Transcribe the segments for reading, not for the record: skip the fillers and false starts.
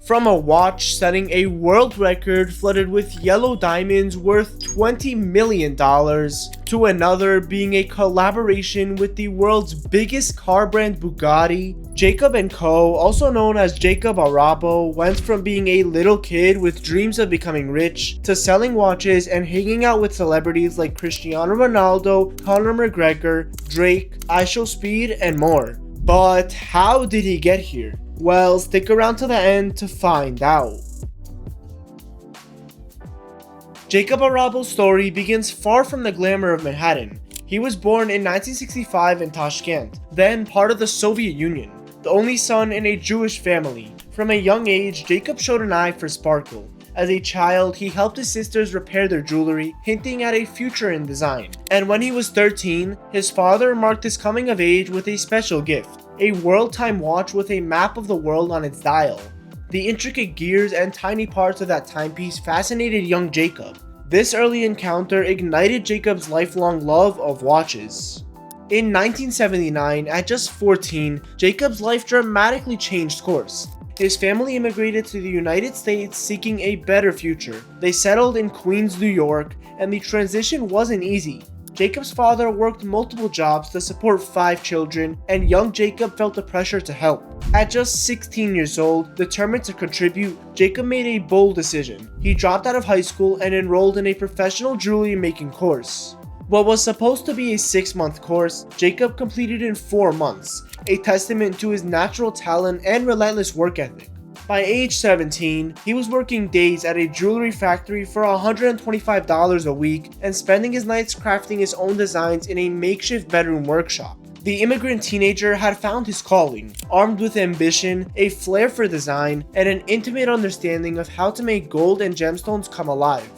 From a watch setting a world record flooded with yellow diamonds worth $20 million to another being a collaboration with the world's biggest car brand Bugatti, Jacob&Co, also known as Jacob Arabo, went from being a little kid with dreams of becoming rich to selling watches and hanging out with celebrities like Cristiano Ronaldo, Conor McGregor, Drake, Speed, and more. But how did he get here? Well, stick around to the end to find out. Jacob Arabo's story begins far from the glamour of Manhattan. He was born in 1965 in Tashkent, then part of the Soviet Union, the only son in a Jewish family. From a young age, Jacob showed an eye for sparkle. As a child, he helped his sisters repair their jewelry, hinting at a future in design. And when he was 13, his father marked his coming of age with a special gift, a world time watch with a map of the world on its dial. The intricate gears and tiny parts of that timepiece fascinated young Jacob. This early encounter ignited Jacob's lifelong love of watches. In 1979, at just 14, Jacob's life dramatically changed course. His family immigrated to the United States seeking a better future. They settled in Queens, New York, and the transition wasn't easy. Jacob's father worked multiple jobs to support 5 children, and young Jacob felt the pressure to help. At just 16 years old, determined to contribute, Jacob made a bold decision. He dropped out of high school and enrolled in a professional jewelry making course. What was supposed to be a 6-month course, Jacob completed in 4 months, a testament to his natural talent and relentless work ethic. By age 17, he was working days at a jewelry factory for $125 a week and spending his nights crafting his own designs in a makeshift bedroom workshop. The immigrant teenager had found his calling, armed with ambition, a flair for design, and an intimate understanding of how to make gold and gemstones come alive.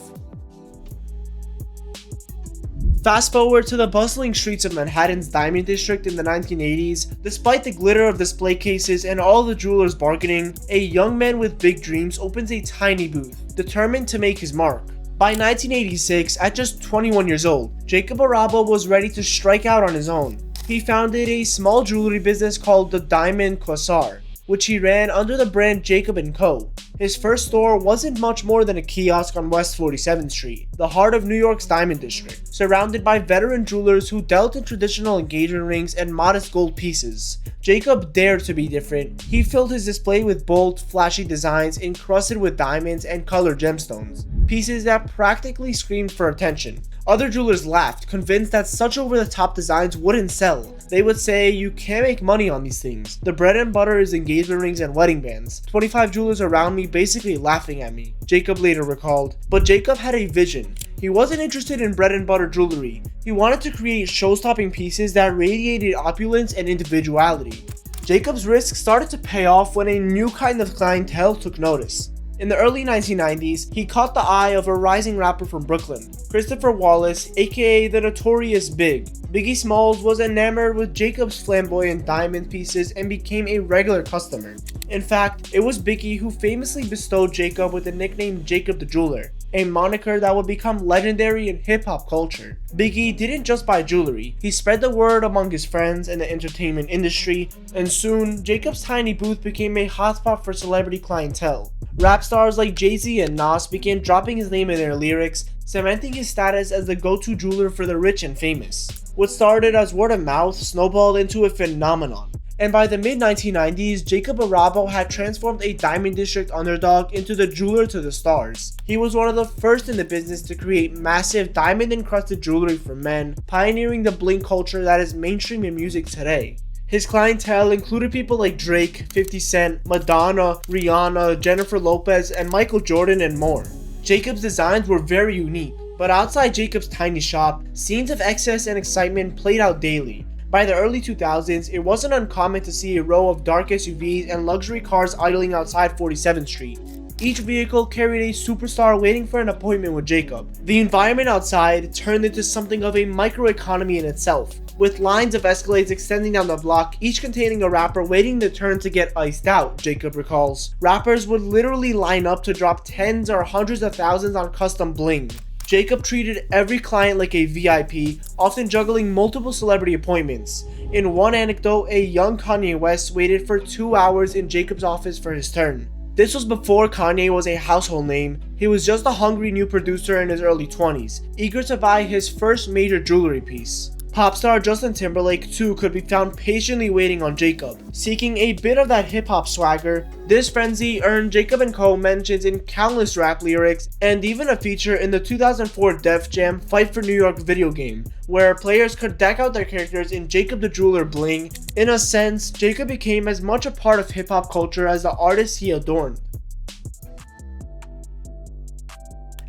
Fast forward to the bustling streets of Manhattan's Diamond District in the 1980s. Despite the glitter of display cases and all the jewelers bargaining, a young man with big dreams opens a tiny booth, determined to make his mark. By 1986, at just 21 years old, Jacob Arabo was ready to strike out on his own. He founded a small jewelry business called the Diamond Quasar, which he ran under the brand Jacob&Co. His first store wasn't much more than a kiosk on West 47th Street, the heart of New York's Diamond District, surrounded by veteran jewelers who dealt in traditional engagement rings and modest gold pieces. Jacob dared to be different. He filled his display with bold, flashy designs encrusted with diamonds and colored gemstones, pieces that practically screamed for attention. Other jewelers laughed, convinced that such over-the-top designs wouldn't sell. They would say, "You can't make money on these things. The bread and butter is engagement rings and wedding bands. 25 jewelers around me basically laughing at me," Jacob later recalled. But Jacob had a vision. He wasn't interested in bread and butter jewelry. He wanted to create show-stopping pieces that radiated opulence and individuality. Jacob's risk started to pay off when a new kind of clientele took notice. In the early 1990s, he caught the eye of a rising rapper from Brooklyn, Christopher Wallace, aka the Notorious Big. Biggie Smalls was enamored with Jacob's flamboyant diamond pieces and became a regular customer. In fact, it was Biggie who famously bestowed Jacob with the nickname Jacob the Jeweler, a moniker that would become legendary in hip-hop culture. Biggie didn't just buy jewelry, he spread the word among his friends in the entertainment industry, and soon, Jacob's tiny booth became a hotspot for celebrity clientele. Rap stars like Jay-Z and Nas began dropping his name in their lyrics, cementing his status as the go-to jeweler for the rich and famous. What started as word of mouth snowballed into a phenomenon. And by the mid-1990s, Jacob Arabo had transformed a Diamond District underdog into the jeweler to the stars. He was one of the first in the business to create massive diamond-encrusted jewelry for men, pioneering the bling culture that is mainstream in music today. His clientele included people like Drake, 50 Cent, Madonna, Rihanna, Jennifer Lopez, and Michael Jordan, and more. Jacob's designs were very unique, but outside Jacob's tiny shop, scenes of excess and excitement played out daily. By the early 2000s, it wasn't uncommon to see a row of dark SUVs and luxury cars idling outside 47th Street. Each vehicle carried a superstar waiting for an appointment with Jacob. The environment outside turned into something of a microeconomy in itself, with lines of Escalades extending down the block, each containing a rapper waiting their turn to get iced out, Jacob recalls. Rappers would literally line up to drop tens or hundreds of thousands on custom bling. Jacob treated every client like a VIP, often juggling multiple celebrity appointments. In one anecdote, a young Kanye West waited for 2 hours in Jacob's office for his turn. This was before Kanye was a household name. He was just a hungry new producer in his early 20s, eager to buy his first major jewelry piece. Pop star Justin Timberlake too could be found patiently waiting on Jacob, seeking a bit of that hip-hop swagger. This frenzy earned Jacob&Co mentions in countless rap lyrics and even a feature in the 2004 Def Jam Fight for New York video game, where players could deck out their characters in Jacob the Jeweler bling. In a sense, Jacob became as much a part of hip-hop culture as the artists he adorned.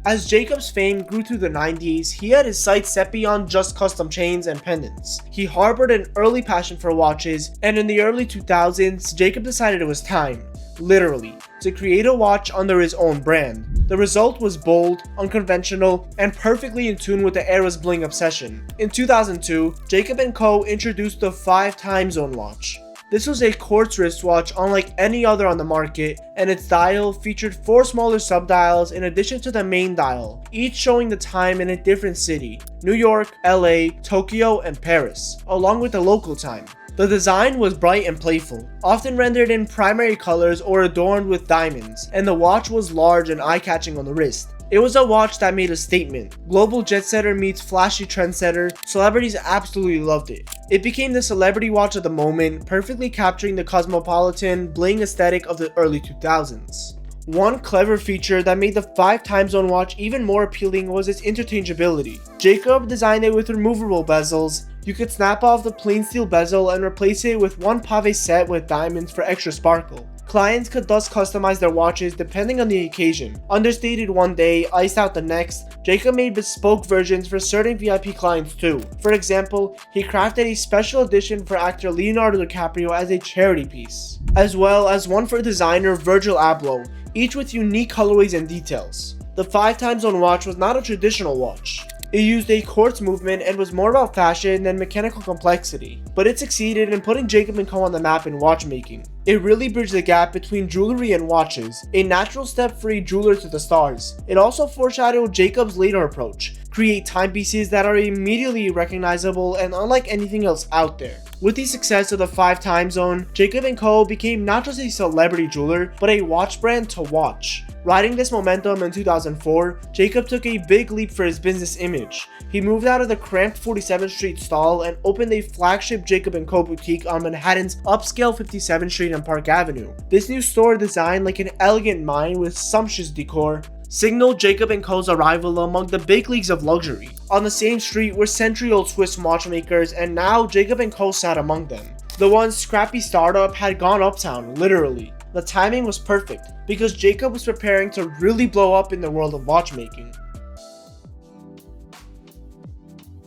As Jacob's fame grew through the 90s, he had his sights set beyond just custom chains and pendants. He harbored an early passion for watches, and in the early 2000s, Jacob decided it was time, literally, to create a watch under his own brand. The result was bold, unconventional, and perfectly in tune with the era's bling obsession. In 2002, Jacob&Co introduced the 5 time zone watch. This was a quartz wristwatch unlike any other on the market, and its dial featured 4 smaller subdials in addition to the main dial, each showing the time in a different city: New York, LA, Tokyo, and Paris, along with the local time. The design was bright and playful, often rendered in primary colors or adorned with diamonds, and the watch was large and eye-catching on the wrist. It was a watch that made a statement. Global jet setter meets flashy trendsetter. Celebrities absolutely loved it. It became the celebrity watch of the moment, perfectly capturing the cosmopolitan, bling aesthetic of the early 2000s. One clever feature that made the 5 time zone watch even more appealing was its interchangeability. Jacob designed it with removable bezels. You could snap off the plain steel bezel and replace it with one pave set with diamonds for extra sparkle. Clients could thus customize their watches depending on the occasion. Understated one day, iced out the next, Jacob made bespoke versions for certain VIP clients too. For example, he crafted a special edition for actor Leonardo DiCaprio as a charity piece, as well as one for designer Virgil Abloh, each with unique colorways and details. The 5 time zone watch was not a traditional watch. It used a quartz movement and was more about fashion than mechanical complexity, but it succeeded in putting Jacob&Co on the map in watchmaking. It really bridged the gap between jewelry and watches, a natural step for a jeweler to the stars. It also foreshadowed Jacob's later approach: create timepieces that are immediately recognizable and unlike anything else out there. With the success of the 5 time zone, Jacob&Co became not just a celebrity jeweler, but a watch brand to watch. Riding this momentum in 2004, Jacob took a big leap for his business image. He moved out of the cramped 47th Street stall and opened a flagship Jacob&Co boutique on Manhattan's upscale 57th Street and Park Avenue. This new store, designed like an elegant mine with sumptuous decor, signaled Jacob&Co's arrival among the big leagues of luxury. On the same street were century-old Swiss watchmakers, and now Jacob&Co sat among them. The once scrappy startup had gone uptown, literally. The timing was perfect, because Jacob was preparing to really blow up in the world of watchmaking.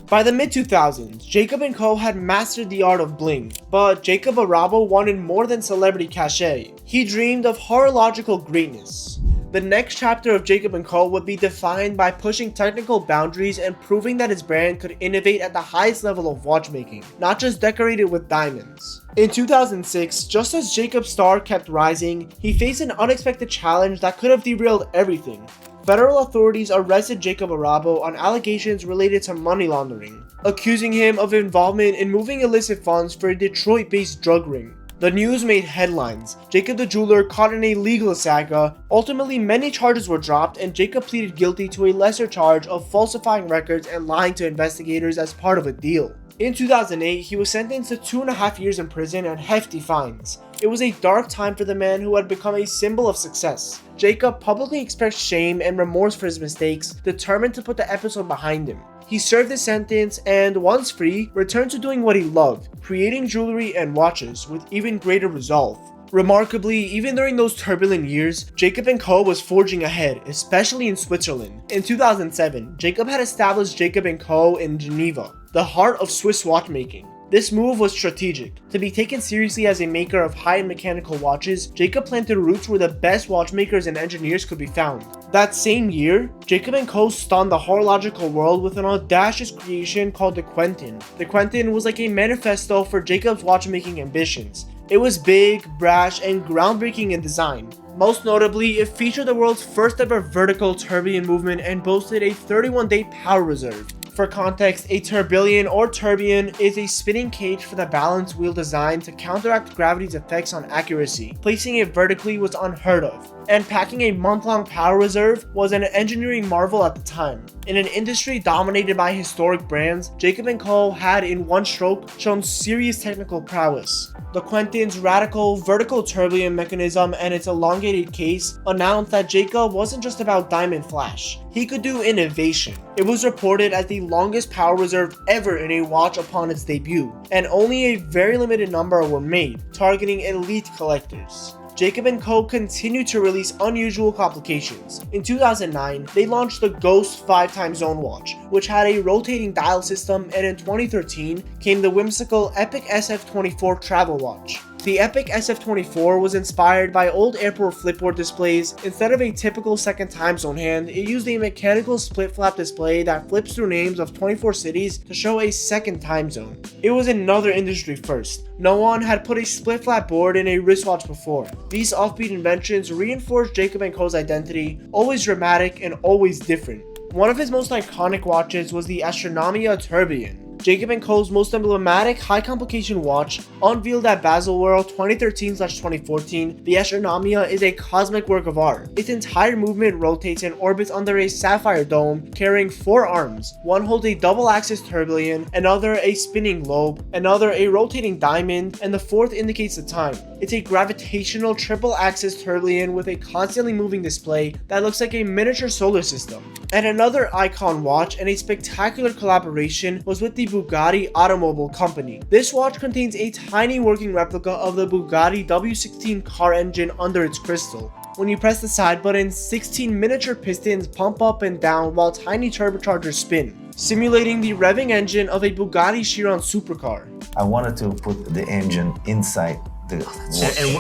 By the mid-2000s, Jacob&Co had mastered the art of bling, but Jacob Arabo wanted more than celebrity cachet. He dreamed of horological greatness. The next chapter of Jacob&Co would be defined by pushing technical boundaries and proving that his brand could innovate at the highest level of watchmaking, not just decorate it with diamonds. In 2006, just as Jacob's star kept rising, he faced an unexpected challenge that could have derailed everything. Federal authorities arrested Jacob Arabo on allegations related to money laundering, accusing him of involvement in moving illicit funds for a Detroit-based drug ring. The news made headlines. Jacob the jeweler caught in a legal saga. Ultimately, many charges were dropped, and Jacob pleaded guilty to a lesser charge of falsifying records and lying to investigators as part of a deal. In 2008, he was sentenced to 2.5 years in prison and hefty fines. It was a dark time for the man who had become a symbol of success. Jacob publicly expressed shame and remorse for his mistakes, determined to put the episode behind him. He served his sentence and, once free, returned to doing what he loved, creating jewelry and watches with even greater resolve. Remarkably, even during those turbulent years, Jacob&Co was forging ahead, especially in Switzerland. In 2007, Jacob had established Jacob&Co in Geneva, the heart of Swiss watchmaking. This move was strategic. To be taken seriously as a maker of high-end mechanical watches, Jacob planted roots where the best watchmakers and engineers could be found. That same year, Jacob&Co stunned the horological world with an audacious creation called the Quentin. The Quentin was like a manifesto for Jacob's watchmaking ambitions. It was big, brash, and groundbreaking in design. Most notably, it featured the world's first ever vertical tourbillon movement and boasted a 31-day power reserve. For context, a tourbillon or tourbillon is a spinning cage for the balance wheel designed to counteract gravity's effects on accuracy. Placing it vertically was unheard of, and packing a month-long power reserve was an engineering marvel at the time. In an industry dominated by historic brands, Jacob&Co had in one stroke shown serious technical prowess. The Quentin's radical vertical tourbillon mechanism and its elongated case announced that Jacob wasn't just about diamond flash, he could do innovation. It was reported as the longest power reserve ever in a watch upon its debut, and only a very limited number were made, targeting elite collectors. Jacob&Co continued to release unusual complications. In 2009, they launched the Ghost 5-time zone watch, which had a rotating dial system, and in 2013 came the whimsical Epic SF24 travel watch. The Epic SF24 was inspired by old airport flipboard displays. Instead of a typical second time zone hand, it used a mechanical split flap display that flips through names of 24 cities to show a second time zone. It was another industry first. No one had put a split flap board in a wristwatch before. These offbeat inventions reinforced Jacob&Co's identity, always dramatic and always different. One of his most iconic watches was the Astronomia Tourbillon. Jacob&Co's most emblematic high-complication watch, unveiled at Baselworld 2013/2014, the Astronomia is a cosmic work of art. Its entire movement rotates and orbits under a sapphire dome, carrying 4 arms. One holds a double-axis tourbillon, another a spinning globe, another a rotating diamond, and the fourth indicates the time. It's a gravitational triple-axis tourbillon with a constantly moving display that looks like a miniature solar system. And another icon watch and a spectacular collaboration was with the Bugatti Automobile Company. This watch contains a tiny working replica of the Bugatti W16 car engine under its crystal. When you press the side button, 16 miniature pistons pump up and down while tiny turbochargers spin, simulating the revving engine of a Bugatti Chiron supercar. I wanted to put the engine inside the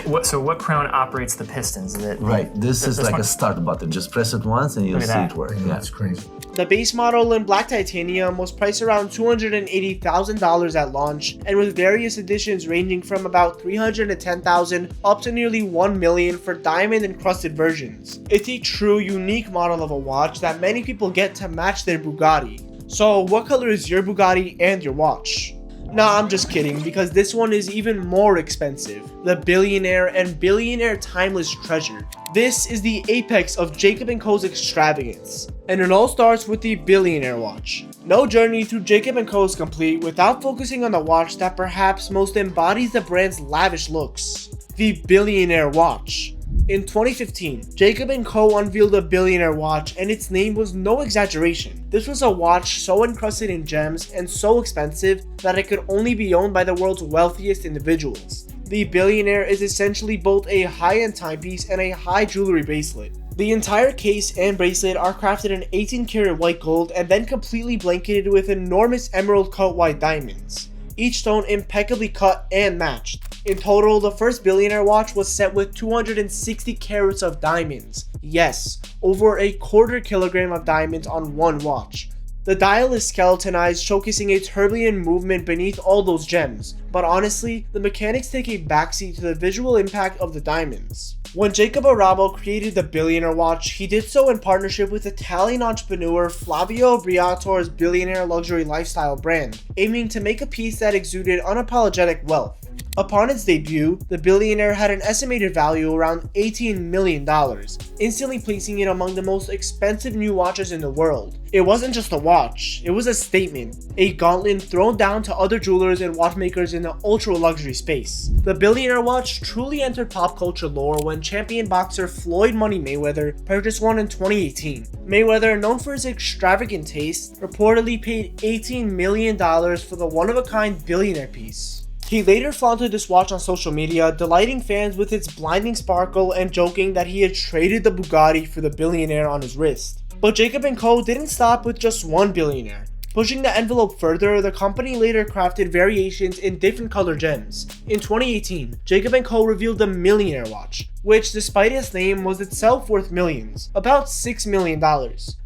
watch. So what crown operates the pistons? Is it Right, this is like one? A start button. Just press it once and you'll see it work. Yeah, That's crazy. The base model in black titanium was priced around $280,000 at launch, and with various editions ranging from about $310,000 up to nearly $1 million for diamond encrusted versions. It's a true unique model of a watch that many people get to match their Bugatti. So what color is your Bugatti and your watch? Nah, I'm just kidding, because this one is even more expensive. The Billionaire and Billionaire Timeless Treasure. This is the apex of Jacob&Co's extravagance. And it all starts with the Billionaire watch. No journey through Jacob&Co is complete without focusing on the watch that perhaps most embodies the brand's lavish looks. The Billionaire watch. In 2015, Jacob&Co unveiled a Billionaire watch, and its name was no exaggeration. This was a watch so encrusted in gems and so expensive that it could only be owned by the world's wealthiest individuals. The Billionaire is essentially both a high-end timepiece and a high jewelry bracelet. The entire case and bracelet are crafted in 18-karat white gold and then completely blanketed with enormous emerald-cut white diamonds, each stone impeccably cut and matched. In total, the first Billionaire watch was set with 260 carats of diamonds. Yes, over a quarter kilogram of diamonds on one watch. The dial is skeletonized, showcasing a tourbillon movement beneath all those gems, but honestly, the mechanics take a backseat to the visual impact of the diamonds. When Jacob Arabo created the Billionaire watch, he did so in partnership with Italian entrepreneur Flavio Briatore's Billionaire luxury lifestyle brand, aiming to make a piece that exuded unapologetic wealth. Upon its debut, the Billionaire had an estimated value around $18 million, instantly placing it among the most expensive new watches in the world. It wasn't just a watch, it was a statement, a gauntlet thrown down to other jewelers and watchmakers in the ultra-luxury space. The Billionaire watch truly entered pop culture lore when champion boxer Floyd Money Mayweather purchased one in 2018. Mayweather, known for his extravagant taste, reportedly paid $18 million for the one-of-a-kind Billionaire piece. He later flaunted this watch on social media, delighting fans with its blinding sparkle and joking that he had traded the Bugatti for the Billionaire on his wrist. But Jacob&Co didn't stop with just one Billionaire. Pushing the envelope further, the company later crafted variations in different color gems. In 2018, Jacob&Co revealed the Millionaire watch, which despite its name was itself worth millions, about $6 million.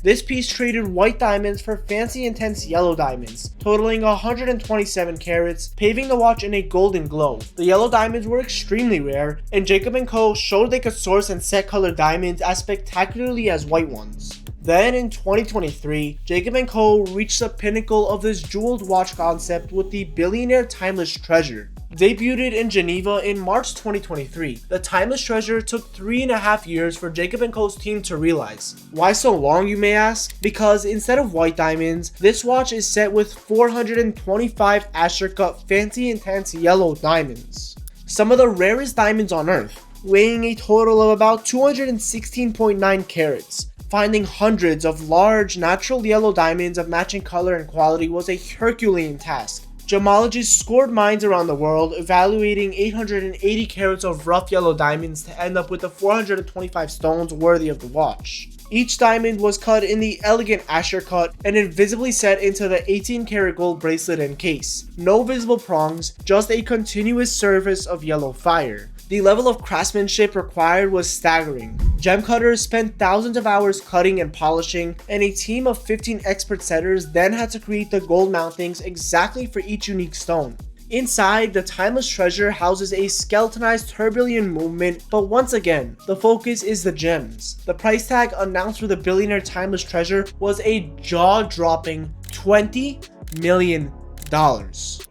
This piece traded white diamonds for fancy intense yellow diamonds, totaling 127 carats, paving the watch in a golden glow. The yellow diamonds were extremely rare, and Jacob&Co showed they could source and set colored diamonds as spectacularly as white ones. Then in 2023, Jacob&Co reached the pinnacle of this jeweled watch concept with the Billionaire Timeless Treasure. Debuted in Geneva in March 2023, the Timeless Treasure took 3.5 years for Jacob&Co's team to realize. Why so long, you may ask? Because instead of white diamonds, this watch is set with 425 Asher-cut fancy intense yellow diamonds. Some of the rarest diamonds on earth, weighing a total of about 216.9 carats. Finding hundreds of large natural yellow diamonds of matching color and quality was a Herculean task. Gemologists scored mines around the world, evaluating 880 carats of rough yellow diamonds to end up with the 425 stones worthy of the watch. Each diamond was cut in the elegant Asher cut and invisibly set into the 18-karat gold bracelet and case. No visible prongs, just a continuous surface of yellow fire. The level of craftsmanship required was staggering. Gem cutters spent thousands of hours cutting and polishing, and a team of 15 expert setters then had to create the gold mountings exactly for each unique stone. Inside, the Timeless Treasure houses a skeletonized tourbillon movement, but once again, the focus is the gems. The price tag announced for the Billionaire Timeless Treasure was a jaw-dropping $20 million.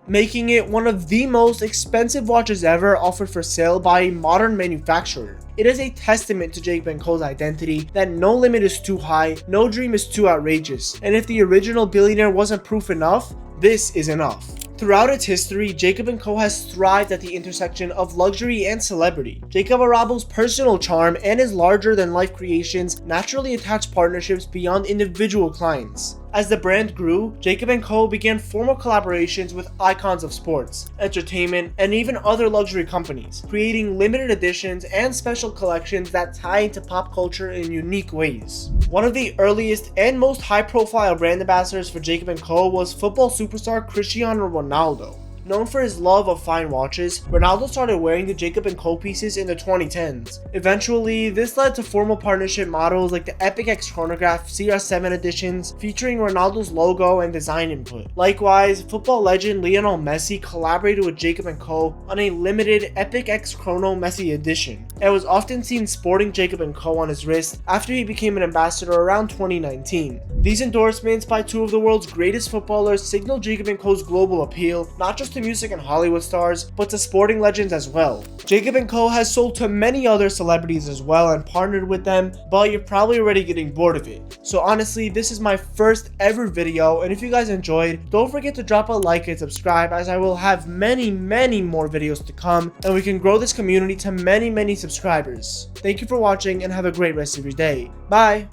Making it one of the most expensive watches ever offered for sale by a modern manufacturer. It is a testament to Jacob&Co's identity that no limit is too high, no dream is too outrageous, and if the original billionaire wasn't proof enough, this is enough. Throughout its history, Jacob&Co has thrived at the intersection of luxury and celebrity. Jacob Arabo's personal charm and his larger-than-life creations naturally attach partnerships beyond individual clients. As the brand grew, Jacob&Co began formal collaborations with icons of sports, entertainment, and even other luxury companies, creating limited editions and special collections that tie into pop culture in unique ways. One of the earliest and most high-profile brand ambassadors for Jacob&Co was football superstar Cristiano Ronaldo. Known for his love of fine watches, Ronaldo started wearing the Jacob&Co pieces in the 2010s. Eventually, this led to formal partnership models like the Epic X Chronograph CR7 editions featuring Ronaldo's logo and design input. Likewise, football legend Lionel Messi collaborated with Jacob&Co on a limited Epic X Chrono Messi edition, and was often seen sporting Jacob&Co on his wrist after he became an ambassador around 2019. These endorsements by two of the world's greatest footballers signal Jacob&Co's global appeal, not just to music and Hollywood stars, but to sporting legends as well. Jacob&Co has sold to many other celebrities as well and partnered with them, but you're probably already getting bored of it. So honestly, this is my first ever video, and if you guys enjoyed, don't forget to drop a like and subscribe, as I will have many more videos to come, and we can grow this community to many subscribers. Thank you for watching and have a great rest of your day. Bye!